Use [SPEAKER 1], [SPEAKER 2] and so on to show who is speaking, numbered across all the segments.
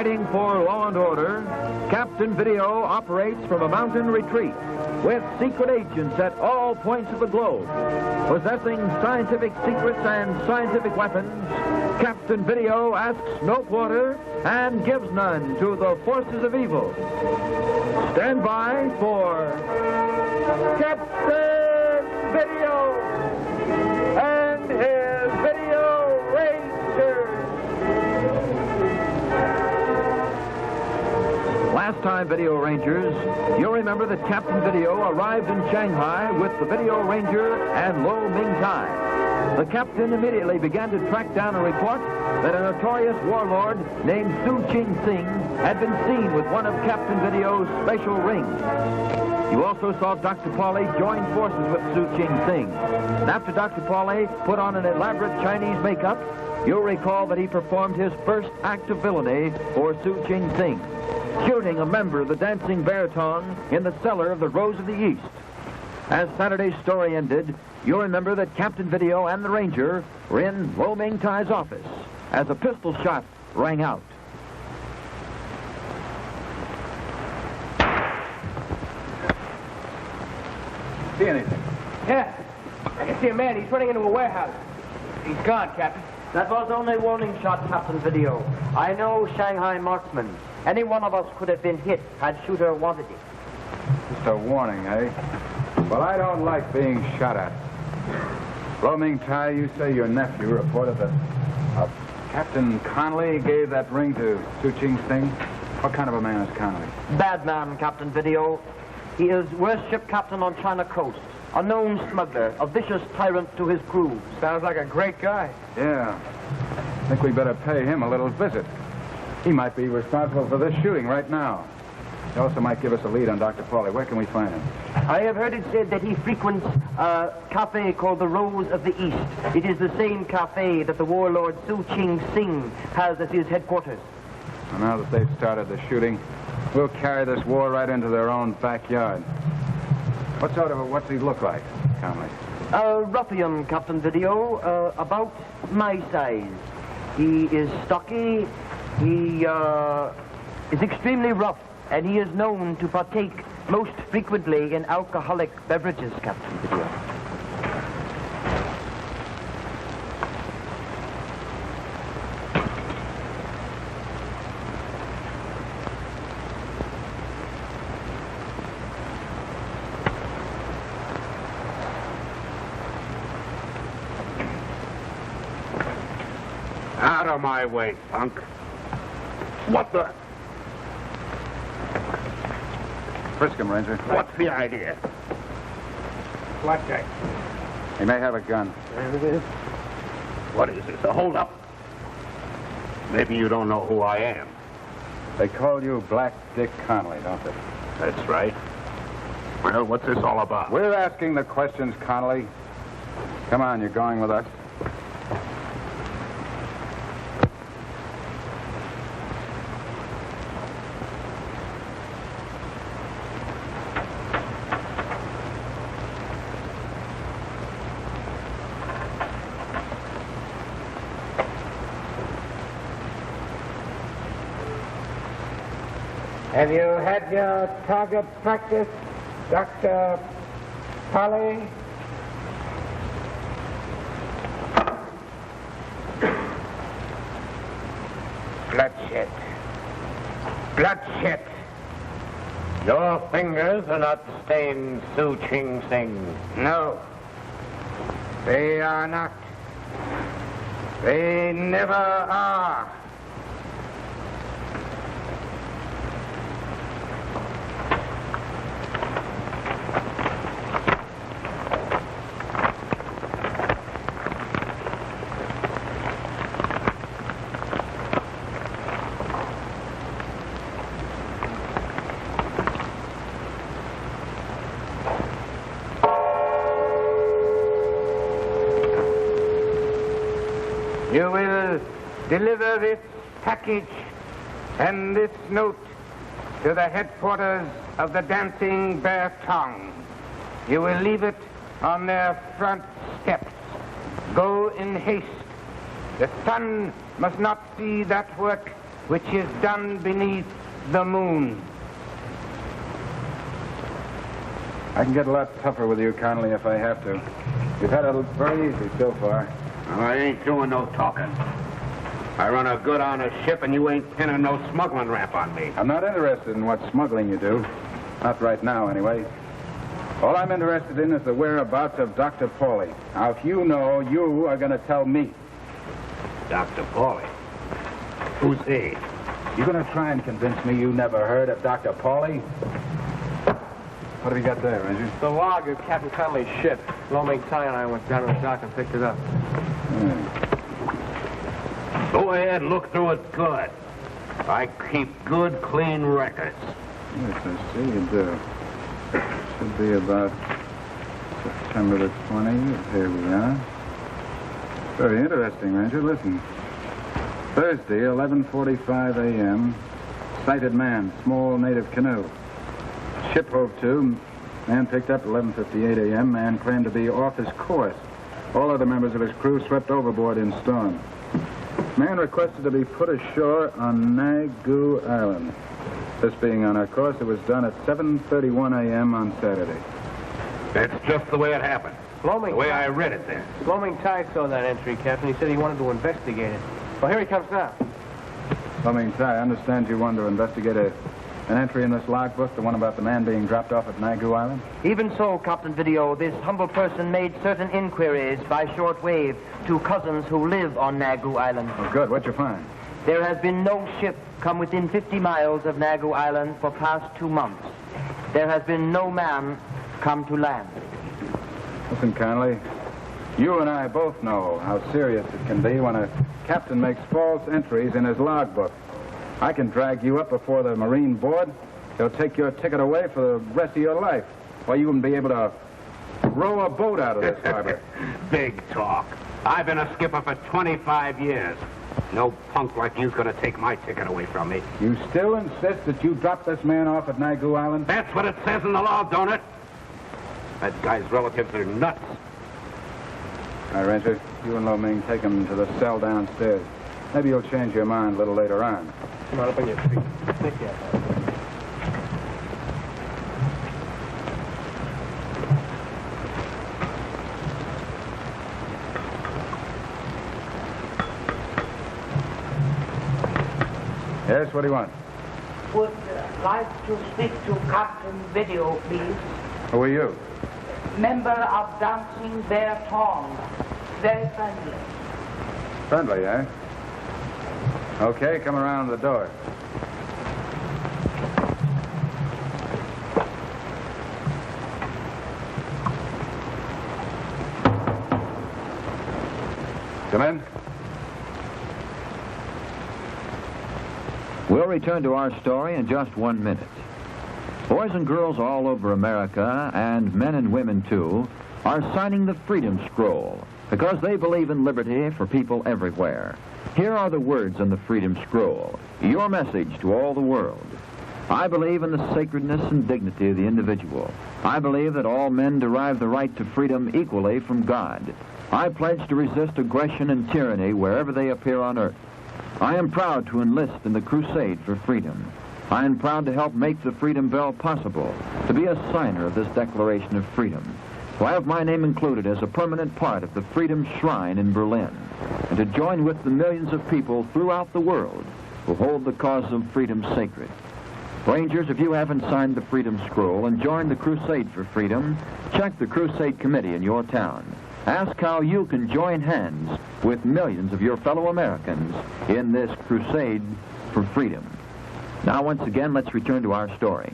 [SPEAKER 1] Fighting for law and order, Captain Video operates from a mountain retreat with secret agents at all points of the globe. Possessing scientific secrets and scientific weapons, Captain Video asks no quarter and gives none to the forces of evil. Stand by for Captain Video and his Video Rangers. Last time, Video Rangers, you'll remember that Captain Video arrived in Shanghai with the Video Ranger and Lo Ming Tai. The captain immediately began to track down a report that a notorious warlord named Su Ching Sing had been seen with one of Captain Video's special rings. You also saw Dr. Pauli join forces with Su Ching Sing. And after Dr. Pauli put on an elaborate Chinese makeup, you'll recall that he performed his first act of villainy for Su Ching Sing, shooting a member of the Dancing Bear Tongue in the cellar of the Rose of the East. As Saturday's story ended, you'll remember that Captain Video and the Ranger were in Lo Ming Tai's office as a pistol shot rang out.
[SPEAKER 2] See anything?
[SPEAKER 3] Yeah. I can see a man. He's running into a warehouse. He's gone, Captain.
[SPEAKER 4] That was only a warning shot, Captain Video. I know Shanghai marksmen. Any one of us could have been hit had shooter wanted it.
[SPEAKER 2] Just a warning, eh? Well, I don't like being shot at. Lo Ming Tai, you say your nephew reported that Captain Connolly gave that ring to Su Ching Sing? What kind of a man is Connolly?
[SPEAKER 4] Bad man, Captain Video. He is worst ship captain on China coast. A known smuggler, a vicious tyrant to his crew.
[SPEAKER 3] Sounds like a great guy.
[SPEAKER 2] Yeah. I think we better pay him a little visit. He might be responsible for this shooting right now. He also might give us a lead on Dr. Pauli. Where can we find him?
[SPEAKER 4] I have heard it said that he frequents a cafe called the Rose of the East. It is the same cafe that the warlord Su Ching Sing has as his headquarters.
[SPEAKER 2] Well, now that they've started the shooting, we'll carry this war right into their own backyard. What's he look like, Connolly?
[SPEAKER 4] A ruffian, Captain Video, about my size. He is stocky, he is extremely rough, and he is known to partake most frequently in alcoholic beverages, Captain Video.
[SPEAKER 5] Out of my way, punk. What the?
[SPEAKER 2] Frisk him, Ranger.
[SPEAKER 5] What's the idea?
[SPEAKER 3] Blackjack.
[SPEAKER 2] He may have a gun.
[SPEAKER 3] There it is.
[SPEAKER 5] What is this, a hold-up? Maybe you don't know who I am.
[SPEAKER 2] They call you Black Dick Connolly, don't they?
[SPEAKER 5] That's right. Well, what's this all about?
[SPEAKER 2] We're asking the questions, Connolly. Come on, you're going with us.
[SPEAKER 3] Have you had your target practice, Dr. Pauli? Bloodshed. Bloodshed. Your fingers are not stained, Su Ching Sing. No. They are not. They never are. You will deliver this package and this note to the headquarters of the Dancing Bear Tongue. You will leave it on their front steps. Go in haste. The sun must not see that work which is done beneath the moon.
[SPEAKER 2] I can get a lot tougher with you, Connolly, if I have to. You've had it very easy so far.
[SPEAKER 5] I ain't doing no talking. I run a good, honest ship, and you ain't pinning no smuggling rap on me.
[SPEAKER 2] I'm not interested in what smuggling you do. Not right now, anyway. All I'm interested in is the whereabouts of Dr. Pauli. Now, if you know, you are going to tell me.
[SPEAKER 5] Dr. Pauli? Who's he?
[SPEAKER 2] You going to try and convince me you never heard of Dr. Pauli? What have you got there, Ranger?
[SPEAKER 6] The log of Captain Connolly's ship. Lo-Ming Tai and I went down to the dock and picked it up.
[SPEAKER 5] Go ahead, look through it good. I keep good, clean records.
[SPEAKER 2] Yes, I see you do. Should be about September the 20th. Here we are. Very interesting, Ranger. Listen. Thursday, 11:45 a.m. Sighted man, small native canoe. Ship hove to. Man picked up 11:58 a.m. Man claimed to be off his course. All other members of his crew swept overboard in storm. Man requested to be put ashore on Nagu Island. This being on our course, it was done at 7:31 a.m. on Saturday.
[SPEAKER 5] That's just the way it happened. The way I read it there.
[SPEAKER 6] Lo-Ming Tai saw that entry, Captain. He said he wanted to investigate it. Well, here he comes now.
[SPEAKER 2] Lo-Ming Tai, I understand you wanted to investigate an entry in this logbook, the one about the man being dropped off at Nagu Island?
[SPEAKER 4] Even so, Captain Video, this humble person made certain inquiries by shortwave to cousins who live on Nagu Island.
[SPEAKER 2] Oh, good. What'd you find?
[SPEAKER 4] There has been no ship come within 50 miles of Nagu Island for past 2 months. There has been no man come to land.
[SPEAKER 2] Listen, Connolly, you and I both know how serious it can be when a captain makes false entries in his logbook. I can drag you up before the Marine Board. They'll take your ticket away for the rest of your life. Or you wouldn't be able to row a boat out of this harbor.
[SPEAKER 5] Big talk. I've been a skipper for 25 years. No punk like you's gonna take my ticket away from me.
[SPEAKER 2] You still insist that you dropped this man off at Nagu Island?
[SPEAKER 5] That's what it says in the law, don't it? That guy's relatives are nuts.
[SPEAKER 2] All right, Ranger, you and Lo-Ming take him to the cell downstairs. Maybe you'll change your mind a little later on.
[SPEAKER 6] Come on, up on your feet. Stick here.
[SPEAKER 2] Yes, what do you want?
[SPEAKER 7] Would like to speak to Captain Video, please.
[SPEAKER 2] Who are you?
[SPEAKER 7] Member of Dancing Bear Tong. Very friendly.
[SPEAKER 2] Friendly, eh? Okay, come around the door. Come in.
[SPEAKER 1] We'll return to our story in just 1 minute. Boys and girls all over America, and men and women too, are signing the Freedom Scroll because they believe in liberty for people everywhere. Here are the words on the Freedom Scroll, your message to all the world. I believe in the sacredness and dignity of the individual. I believe that all men derive the right to freedom equally from God. I pledge to resist aggression and tyranny wherever they appear on earth. I am proud to enlist in the crusade for freedom. I am proud to help make the Freedom Bell possible, to be a signer of this Declaration of Freedom, to have my name included as a permanent part of the Freedom Shrine in Berlin, and to join with the millions of people throughout the world who hold the cause of freedom sacred. Rangers, if you haven't signed the Freedom Scroll and joined the crusade for freedom, check the Crusade Committee in your town. Ask how you can join hands with millions of your fellow Americans in this crusade for freedom. Now, once again, let's return to our story.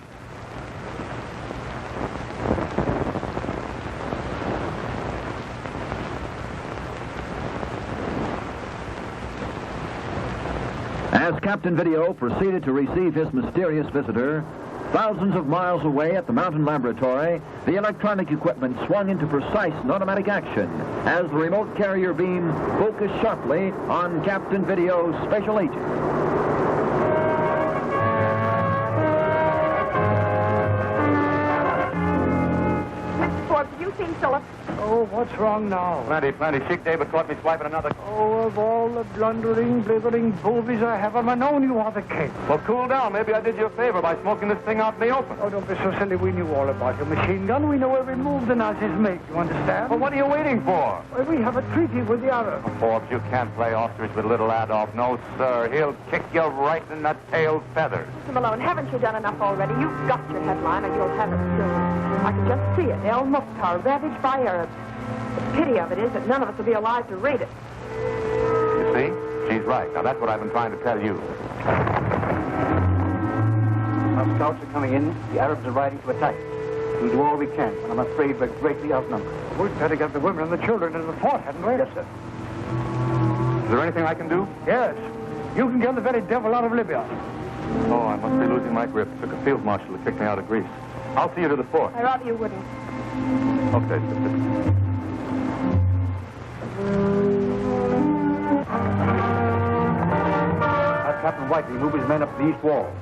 [SPEAKER 1] As Captain Video proceeded to receive his mysterious visitor, thousands of miles away at the mountain laboratory, the electronic equipment swung into precise and automatic action as the remote carrier beam focused sharply on Captain Video's special agent.
[SPEAKER 8] Mr. Forbes, do you think so What?
[SPEAKER 9] Oh, what's wrong now?
[SPEAKER 2] Plenty. Chic David caught me swiping another...
[SPEAKER 9] Oh, of all the blundering, blithering boobies I have ever known, you are the king.
[SPEAKER 2] Well, cool down. Maybe I did you a favor by smoking this thing out in the open.
[SPEAKER 9] Oh, don't be so silly. We knew all about your machine gun. We know every move the Nazis make. You understand?
[SPEAKER 2] Well, what are you waiting for?
[SPEAKER 9] Well, we have a treaty with the Arabs.
[SPEAKER 2] Forbes, you can't play ostrich with little Adolf. No, sir. He'll kick you right in the tail feathers.
[SPEAKER 8] Mr. Malone, haven't you done enough already? You've got your headline, and you'll have it soon. I can just see it. El Mukhtar, ravaged by Arabs. The pity of it is that none of us will be alive to read it.
[SPEAKER 2] You see? She's right. Now, that's what I've been trying to tell you.
[SPEAKER 10] Our scouts are coming in. The Arabs are riding to attack. We'll do all we can, but I'm afraid we're greatly outnumbered.
[SPEAKER 9] We'd better get the women and the children into the fort, hadn't we?
[SPEAKER 10] Yes, sir.
[SPEAKER 2] Is there anything I can do?
[SPEAKER 9] Yes. You can get the very devil out of Libya.
[SPEAKER 2] Oh, I must be losing my grip. Took a field marshal to kick me out of Greece. I'll see you to the fort.
[SPEAKER 8] I rather you wouldn't.
[SPEAKER 2] Okay, sister.
[SPEAKER 10] Have Captain Whiteley move his men up to the east wall.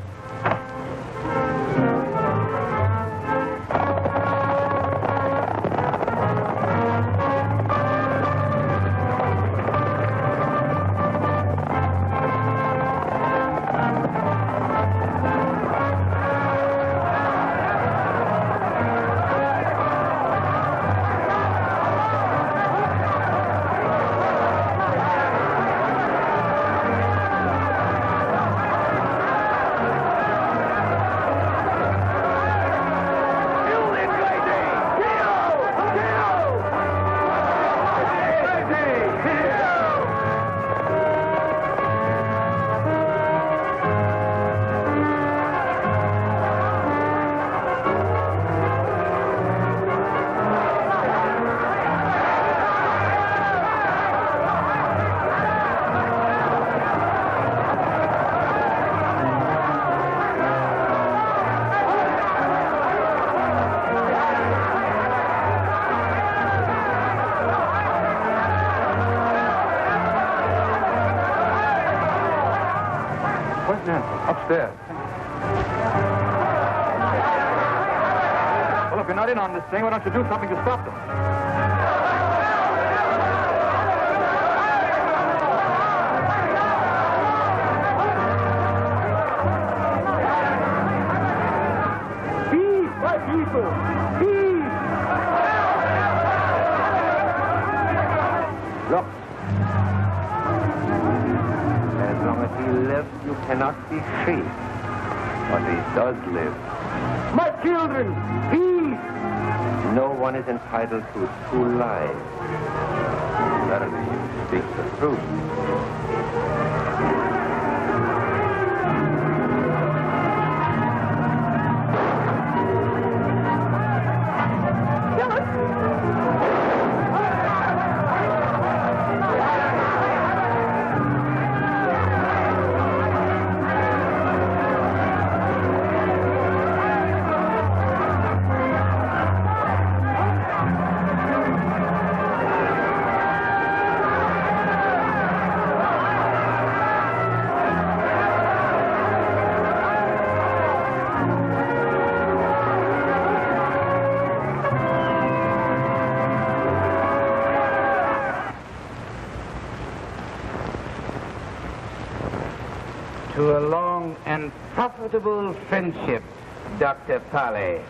[SPEAKER 2] Upstairs. Well, if you're not in on this thing, why don't you do something to stop them?
[SPEAKER 9] Peace, my people! Peace!
[SPEAKER 3] Look. As long as he lives, you cannot be free. But he does live.
[SPEAKER 9] My children! Peace!
[SPEAKER 3] No one is entitled to two lives. Verily, you speak the truth. To a long and profitable friendship, Dr. Pauli.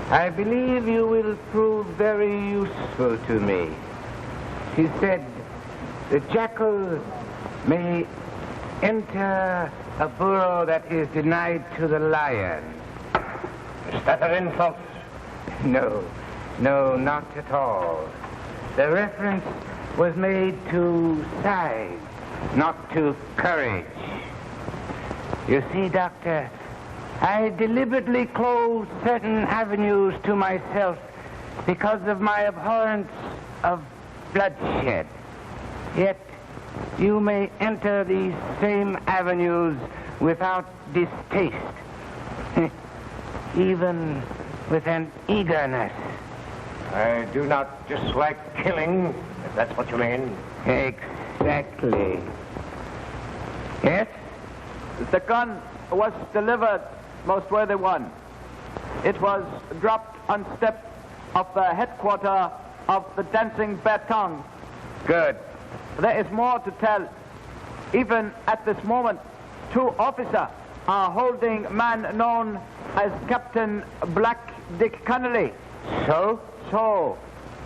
[SPEAKER 3] I believe you will prove very useful to me. She said, the jackal may enter a burrow that is denied to the lion.
[SPEAKER 6] Is that an insult?
[SPEAKER 3] No, not at all. The reference was made to size, not to courage. You see, Doctor, I deliberately closed certain avenues to myself because of my abhorrence of bloodshed. Yet you may enter these same avenues without distaste, even with an eagerness.
[SPEAKER 6] I do not dislike killing, if that's what you mean.
[SPEAKER 3] Exactly. Yes?
[SPEAKER 11] The gun was delivered, most worthy one. It was dropped on step of the headquarters of the Dancing Bear Tongue.
[SPEAKER 3] Good.
[SPEAKER 11] There is more to tell. Even at this moment, 2 officers are holding man known as Captain Black Dick Connolly.
[SPEAKER 3] So?
[SPEAKER 11] So.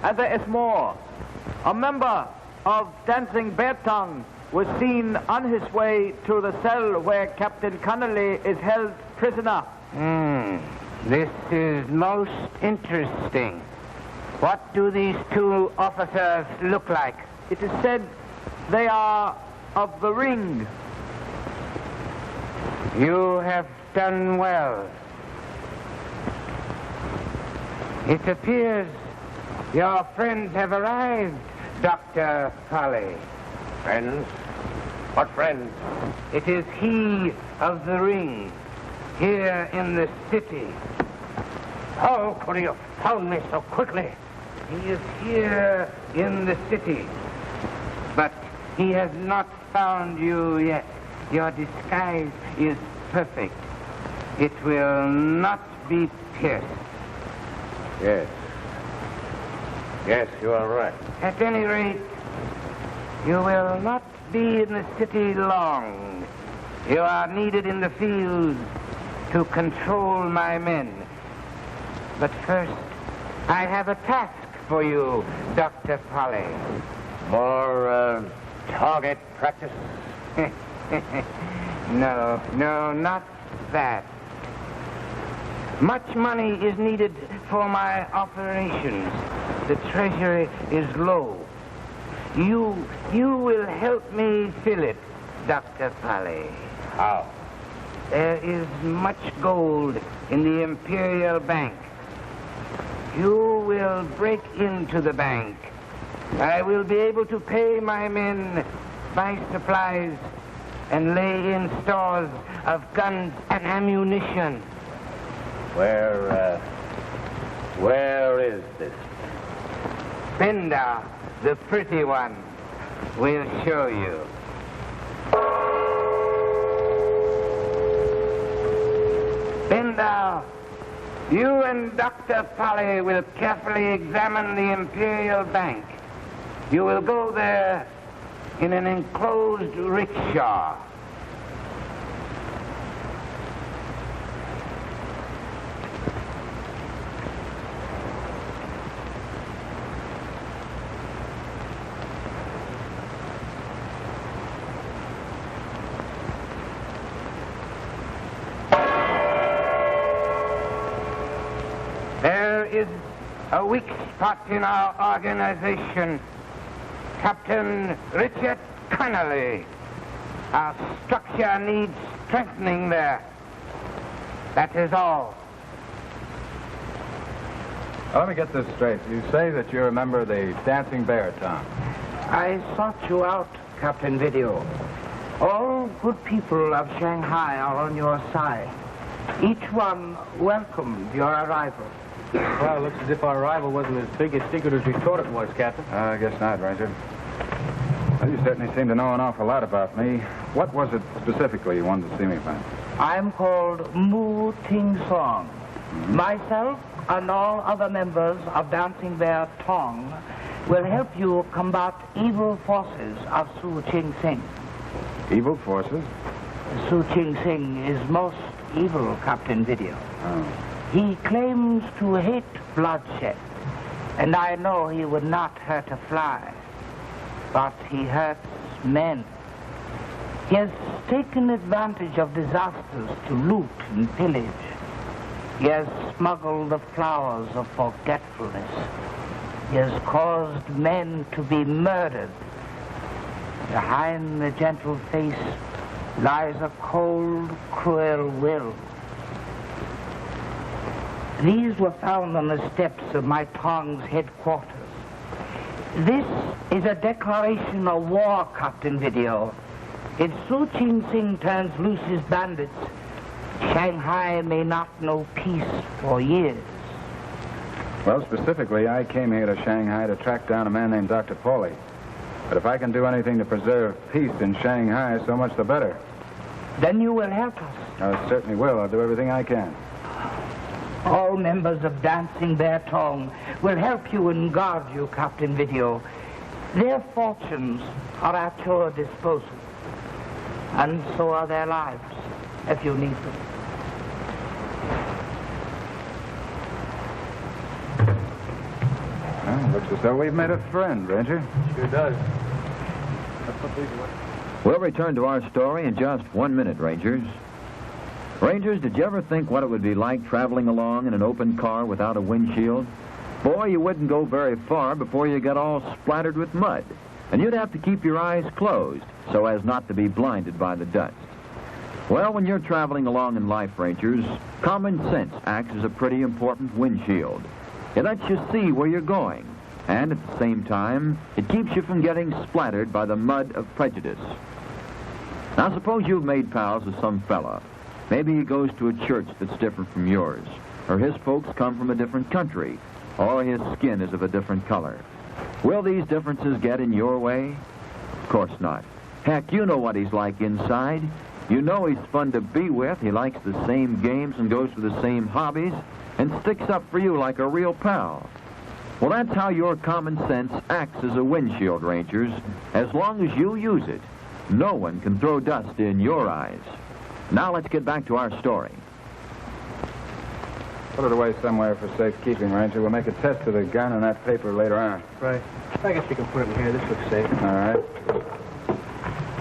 [SPEAKER 11] And there is more. A member of Dancing Bear Tongue was seen on his way to the cell where Captain Connolly is held prisoner.
[SPEAKER 3] This is most interesting. What do these 2 officers look like?
[SPEAKER 11] It is said they are of the ring.
[SPEAKER 3] You have done well. It appears your friends have arrived, Dr. Pauli.
[SPEAKER 5] Friends? What friends?
[SPEAKER 3] It is he of the ring, here in the city.
[SPEAKER 5] How could you have found me so quickly?
[SPEAKER 3] He is here in the city, but he has not found you yet. Your disguise is perfect. It will not be pierced.
[SPEAKER 5] Yes. Yes, you are right.
[SPEAKER 3] At any rate, you will not be in the city long. You are needed in the field to control my men. But first, I have a task for you, Dr. Pauli.
[SPEAKER 5] More, target practice?
[SPEAKER 3] No, not that. Much money is needed for my operations. The treasury is low. You will help me fill it, Dr. Pauli.
[SPEAKER 5] How?
[SPEAKER 3] There is much gold in the Imperial Bank. You will break into the bank. I will be able to pay my men, buy supplies, and lay in stores of guns and ammunition.
[SPEAKER 5] Where is this?
[SPEAKER 3] Benda, the pretty one, will show you. Benda, you and Dr. Pauli will carefully examine the Imperial Bank. You will go there in an enclosed rickshaw. There is a weak spot in our organization. Captain Richard Connolly. Our structure needs strengthening there. That is all.
[SPEAKER 2] Now, let me get this straight. You say that you're a member of the Dancing Bear Tongue.
[SPEAKER 3] I sought you out, Captain Video. All good people of Shanghai are on your side. Each one welcomed your arrival.
[SPEAKER 6] Well, it looks as if our arrival wasn't as big a secret as we thought it was, Captain.
[SPEAKER 2] I guess not, Ranger. Well, you certainly seem to know an awful lot about me. What was it specifically you wanted to see me about?
[SPEAKER 7] I'm called Mu Ting Song. Myself and all other members of Dancing Bear Tong will help you combat evil forces of Su Ching Sing.
[SPEAKER 2] Evil forces?
[SPEAKER 7] Su Ching Sing is most evil, Captain Video.
[SPEAKER 2] Oh.
[SPEAKER 7] He claims to hate bloodshed, and I know he would not hurt a fly, but he hurts men. He has taken advantage of disasters to loot and pillage. He has smuggled the flowers of forgetfulness. He has caused men to be murdered. Behind the gentle face lies a cold, cruel will. These were found on the steps of my Tong's headquarters. This is a declaration of war, Captain Video. If Su Ching Sing turns loose his bandits, Shanghai may not know peace for years.
[SPEAKER 2] Well, specifically, I came here to Shanghai to track down a man named Dr. Pauli. But if I can do anything to preserve peace in Shanghai, so much the better.
[SPEAKER 7] Then you will help us.
[SPEAKER 2] I certainly will. I'll do everything I can.
[SPEAKER 7] All members of Dancing Bear Tongue will help you and guard you, Captain Video. Their fortunes are at your disposal. And so are their lives, if you need them.
[SPEAKER 2] Well, looks as though we've made a friend, Ranger.
[SPEAKER 6] Sure does.
[SPEAKER 1] We'll return to our story in just 1 minute, Rangers. Rangers, did you ever think what it would be like traveling along in an open car without a windshield? Boy, you wouldn't go very far before you got all splattered with mud. And you'd have to keep your eyes closed so as not to be blinded by the dust. Well, when you're traveling along in life, Rangers, common sense acts as a pretty important windshield. It lets you see where you're going. And at the same time, it keeps you from getting splattered by the mud of prejudice. Now, suppose you've made pals with some fella. Maybe he goes to a church that's different from yours, or his folks come from a different country, or his skin is of a different color. Will these differences get in your way? Of course not. Heck, you know what he's like inside. You know he's fun to be with, he likes the same games and goes for the same hobbies, and sticks up for you like a real pal. Well, that's how your common sense acts as a windshield, Rangers. As long as you use it, no one can throw dust in your eyes. Now let's get back to our story.
[SPEAKER 2] Put it away somewhere for safekeeping, Ranger. We'll make a test of the gun and that paper later on.
[SPEAKER 6] Right. I guess we can put it in here. This looks safe.
[SPEAKER 2] All right.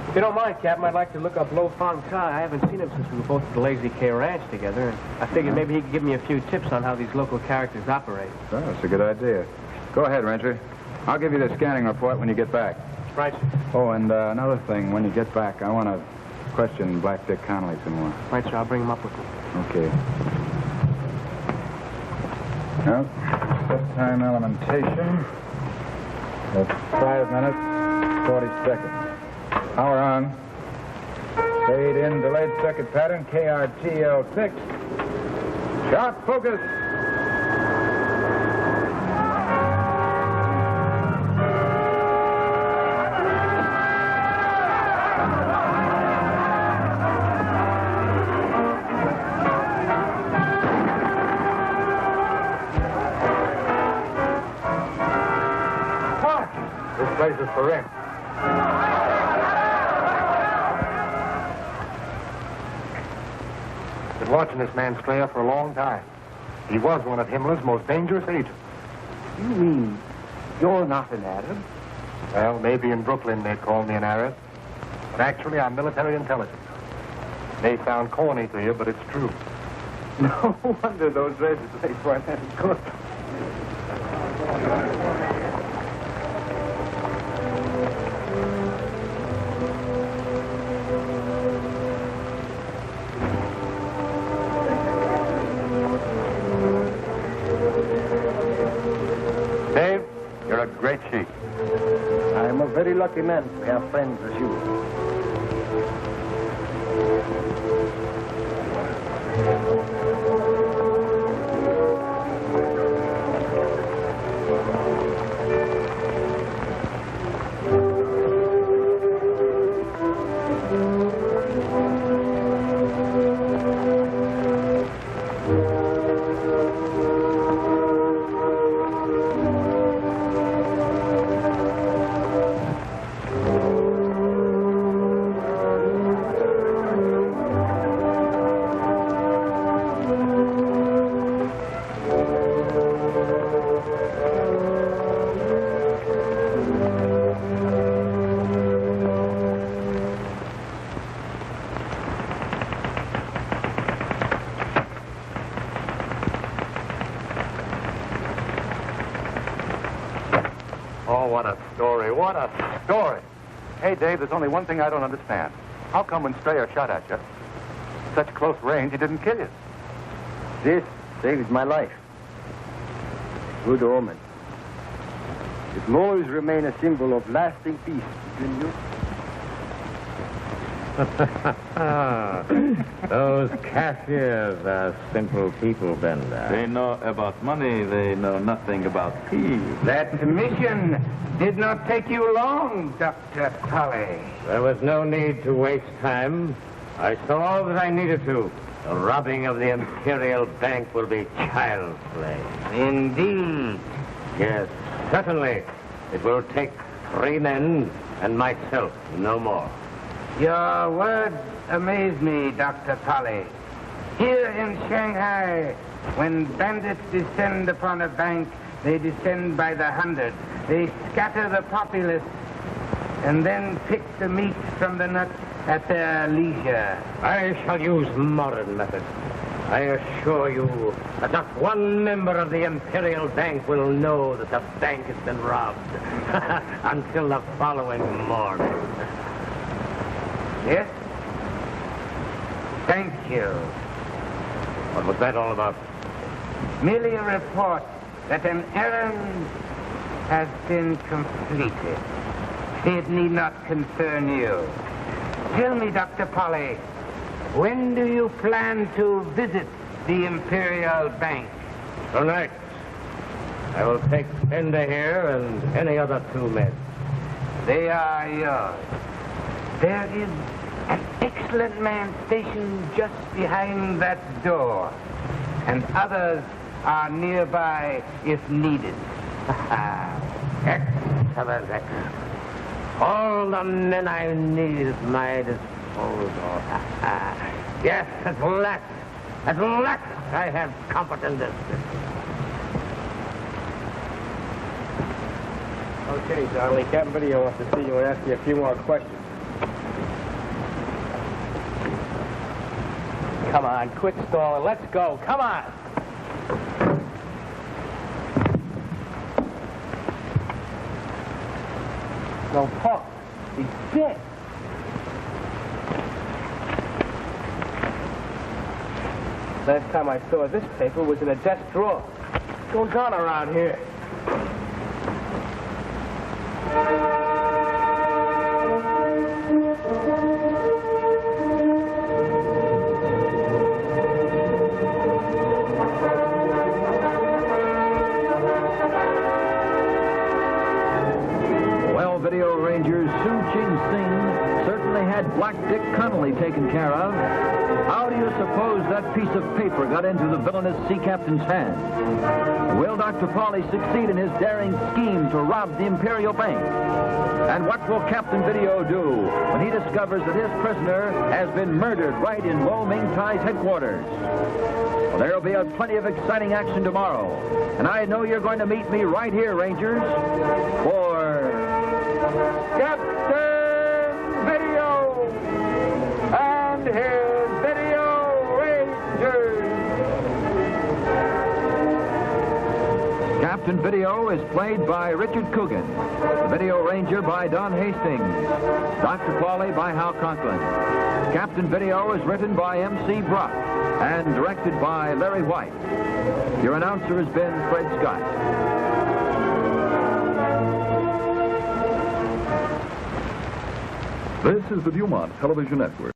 [SPEAKER 6] If you don't mind, Captain, I'd like to look up Lo Fong Kai. I haven't seen him since we were both at the Lazy K Ranch together, and I figured maybe he could give me a few tips on how these local characters operate.
[SPEAKER 2] Oh, that's a good idea. Go ahead, Ranger. I'll give you the scanning report when you get back.
[SPEAKER 6] Right, sir.
[SPEAKER 2] Oh, and another thing, when you get back, I want to question Black Dick Connolly some more.
[SPEAKER 6] Right, sir. I'll bring him up with me.
[SPEAKER 2] Okay. Well, set time elementation. That's 5 minutes, 40 seconds. Power on. Fade in, delayed circuit pattern, KRTL6. Sharp focus.
[SPEAKER 3] This place is for rent. Been watching this man Strayer for a long time. He was one of Himmler's most dangerous agents.
[SPEAKER 10] You mean you're not an Arab?
[SPEAKER 3] Well, maybe in Brooklyn they'd call me an Arab. But actually, I'm military intelligence. May sound corny to you, but it's true.
[SPEAKER 10] No wonder those razor blades weren't any good.
[SPEAKER 3] Dave, you're a great chief.
[SPEAKER 10] I'm a very lucky man to have friends as you.
[SPEAKER 3] Oh, what a story. What a story. Hey, Dave, there's only one thing I don't understand. How come when Strayer shot at you, such close range, he didn't kill you?
[SPEAKER 10] This saved my life. Good omen. It will always remain a symbol of lasting peace between you.
[SPEAKER 12] Those cashiers are simple people, Bender.
[SPEAKER 13] They know about money. They know nothing about peace.
[SPEAKER 3] That mission did not take you long, Dr. Pauli.
[SPEAKER 5] There was no need to waste time. I saw all that I needed to. The robbing of the Imperial Bank will be child's play.
[SPEAKER 3] Indeed.
[SPEAKER 5] Yes, certainly. It will take 3 men and myself, no more.
[SPEAKER 3] Your words amaze me, Dr. Pauli. Here in Shanghai, when bandits descend upon a bank, they descend by the hundred. They scatter the populace and then pick the meat from the nuts at their leisure.
[SPEAKER 5] I shall use modern methods. I assure you that not one member of the Imperial Bank will know that the bank has been robbed until the following morning.
[SPEAKER 3] Yes? Thank you.
[SPEAKER 5] What was that all about?
[SPEAKER 3] Merely a report that an errand has been completed. It need not concern you. Tell me, Dr. Pauli, when do you plan to visit the Imperial Bank?
[SPEAKER 5] Tonight. I will take Bender here and any other 2 men.
[SPEAKER 3] They are yours. There is an excellent man stationed just behind that door, and others are nearby if needed.
[SPEAKER 5] Excellent, excellent. All the men I need at my disposal. Yes, at last I have competent assistance.
[SPEAKER 6] Okay, darling. Captain Video wants to see you and ask you a few more questions. Come on, quit stalling. Let's go. Come on. No talk. He's dead. Last time I saw this paper was in a desk drawer. What's going on around here?
[SPEAKER 1] Video Rangers Su Ching Sing certainly had Black Dick Connolly taken care of. How do you suppose that piece of paper got into the villainous sea captain's hand? Will Dr. Pauli succeed in his daring scheme to rob the Imperial Bank? And what will Captain Video do when he discovers that his prisoner has been murdered right in Lo Ming Tai's headquarters? Well, there'll be plenty of exciting action tomorrow. And I know you're going to meet me right here, Rangers, for Captain Video and his Video Rangers. Captain Video is played by Richard Coogan. The Video Ranger by Don Hastings. Dr. Pauli by Hal Conklin. Captain Video is written by M.C. Brock and directed by Larry White. Your announcer has been Fred Scott.
[SPEAKER 14] This is the DuMont Television Network.